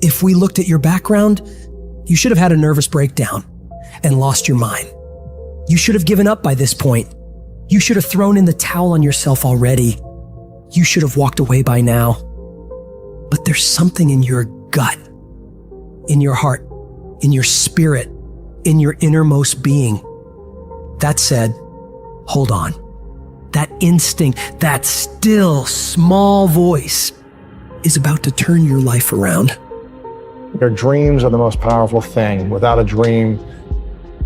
If we looked at your background, you should have had a nervous breakdown and lost your mind. You should have given up by this point. You should have thrown in the towel on yourself already. You should have walked away by now. But there's something in your gut, in your heart, in your spirit, in your innermost being that said, hold on. That instinct, that still small voice is about to turn your life around. Your dreams are the most powerful thing. Without a dream,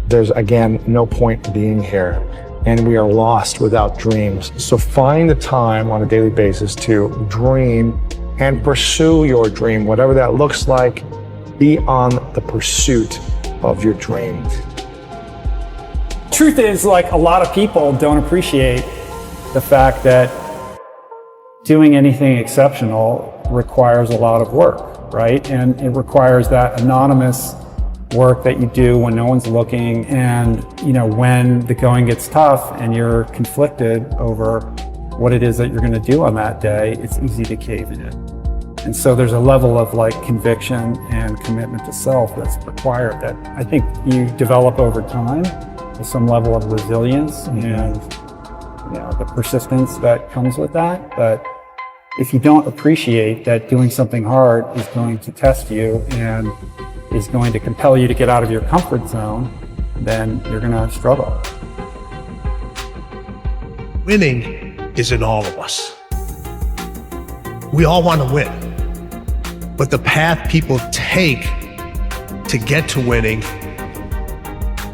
there's, again, no point in being here. And we are lost without dreams. So find the time on a daily basis to dream and pursue your dream, whatever that looks like. Be on the pursuit of your dream. Truth is, like, a lot of people don't appreciate the fact that doing anything exceptional requires a lot of work, right? And it requires that anonymous work that you do when no one's looking, and when the going gets tough and you're conflicted over what it is that you're going to do on that day, it's easy to cave in. And so there's a level of conviction and commitment to self that's required that I think you develop over time with some level of resilience and the persistence that comes with that. But if you don't appreciate that doing something hard is going to test you and is going to compel you to get out of your comfort zone, then you're going to struggle. Winning is in all of us. We all want to win. But the path people take to get to winning,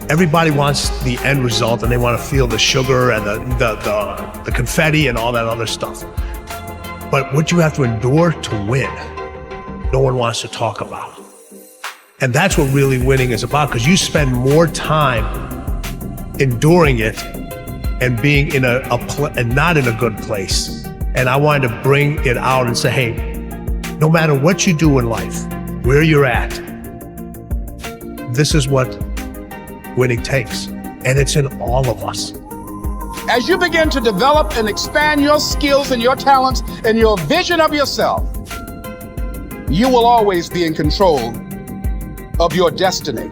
everybody wants the end result and they want to feel the sugar and the confetti and all that other stuff. But what you have to endure to win, no one wants to talk about. And that's what really winning is about, because you spend more time enduring it and being in and not in a good place. And I wanted to bring it out and say, hey, no matter what you do in life, where you're at, this is what winning takes. And it's in all of us. As you begin to develop and expand your skills and your talents and your vision of yourself, you will always be in control of your destiny.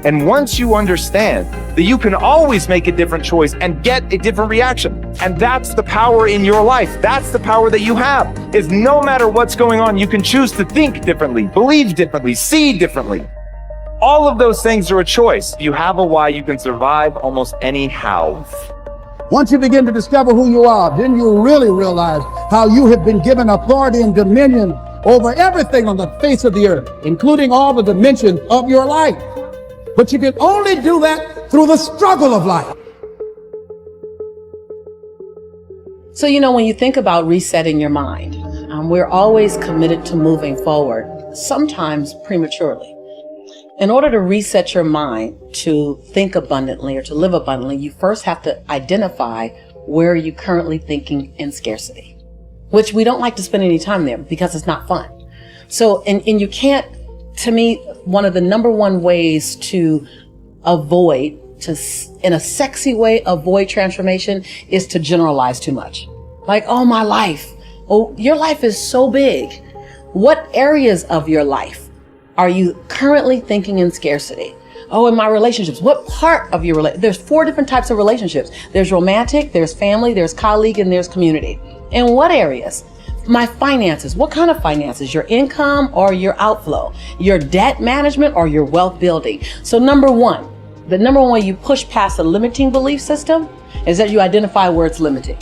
And once you understand that you can always make a different choice and get a different reaction, and that's the power in your life, that's the power that you have, is no matter what's going on, you can choose to think differently, believe differently, see differently. All of those things are a choice. If you have a why, you can survive almost any how. Once you begin to discover who you are, then you really realize how you have been given authority and dominion over everything on the face of the earth, including all the dimensions of your life. But you can only do that through the struggle of life. So, when you think about resetting your mind, we're always committed to moving forward, sometimes prematurely. In order to reset your mind to think abundantly or to live abundantly, you first have to identify where you're currently thinking in scarcity, which we don't like to spend any time there because it's not fun. So, and you can't, to me, one of the number one ways to avoid, in a sexy way, avoid transformation is to generalize too much. Like, oh, my life. Oh, your life is so big. What areas of your life are you currently thinking in scarcity? Oh, in my relationships. What part of your relationship? There's 4 different types of relationships. There's romantic, there's family, there's colleague, and there's community. In what areas? My finances. What kind of finances? Your income or your outflow? Your debt management or your wealth building? So the number one way you push past a limiting belief system is that you identify where it's limiting.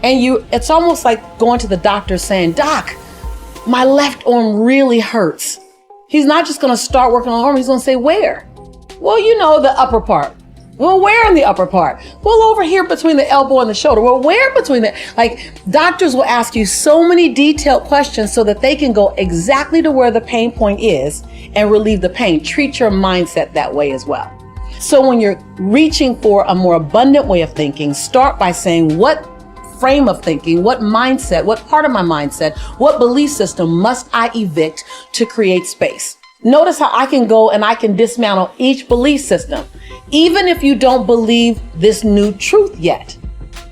And it's almost like going to the doctor saying, Doc, my left arm really hurts. He's not just going to start working on the arm. He's going to say, where? Well, the upper part. Well, where in the upper part? Well, over here between the elbow and the shoulder. Well, where between doctors will ask you so many detailed questions so that they can go exactly to where the pain point is and relieve the pain. Treat your mindset that way as well. So when you're reaching for a more abundant way of thinking, start by saying, what frame of thinking, what mindset, what part of my mindset, what belief system must I evict to create space? Notice how I can go and I can dismantle each belief system, even if you don't believe this new truth yet,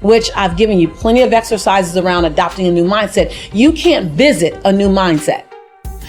which I've given you plenty of exercises around adopting a new mindset. You can't visit a new mindset.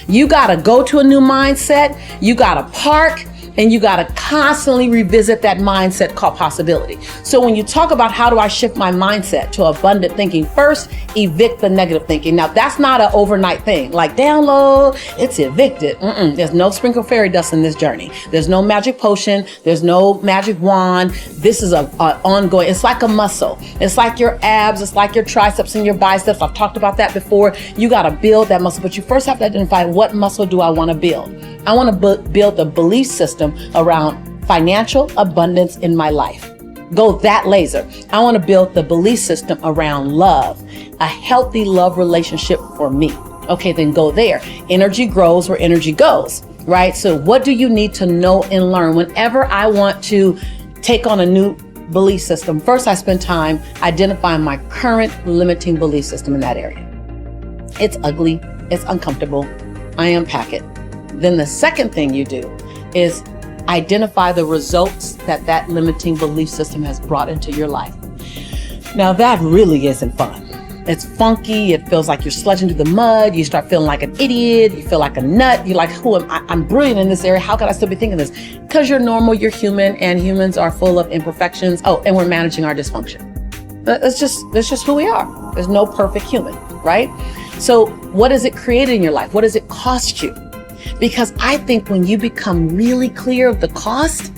You got to go to a new mindset. You got to park. And you got to constantly revisit that mindset called possibility. So when you talk about how do I shift my mindset to abundant thinking, first, evict the negative thinking. Now, that's not an overnight thing. Like download, it's evicted. There's no sprinkle fairy dust in this journey. There's no magic potion. There's no magic wand. This is a ongoing. It's like a muscle. It's like your abs. It's like your triceps and your biceps. I've talked about that before. You got to build that muscle, but you first have to identify what muscle do I want to build. I want to build a belief system around financial abundance in my life. Go that laser. I want to build the belief system around love, a healthy love relationship for me. Okay, then go there. Energy grows where energy goes, right? So what do you need to know and learn? Whenever I want to take on a new belief system, first I spend time identifying my current limiting belief system in that area. It's ugly. It's uncomfortable. I unpack it. Then the second thing you do is identify the results that limiting belief system has brought into your life. Now that really isn't fun. It's funky. It feels like you're sludging through the mud. You start feeling like an idiot. You feel like a nut. You're like, who am I? I'm brilliant in this area. How could I still be thinking this? Because you're normal, you're human, and humans are full of imperfections. Oh, and we're managing our dysfunction. That's just who we are. There's no perfect human, right? So what does it create in your life? What does it cost you? Because I think when you become really clear of the cost,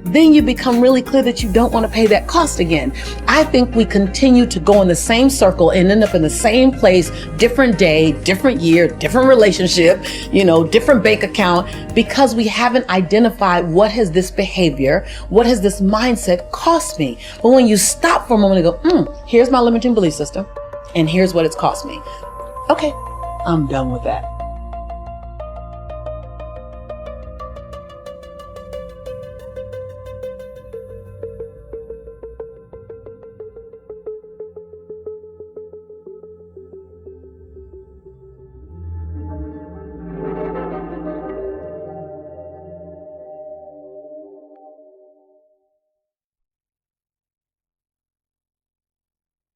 then you become really clear that you don't want to pay that cost again. I think we continue to go in the same circle and end up in the same place, different day, different year, different relationship, different bank account, because we haven't identified what has this behavior, what has this mindset cost me. But when you stop for a moment and go, here's my limiting belief system, and here's what it's cost me. Okay, I'm done with that.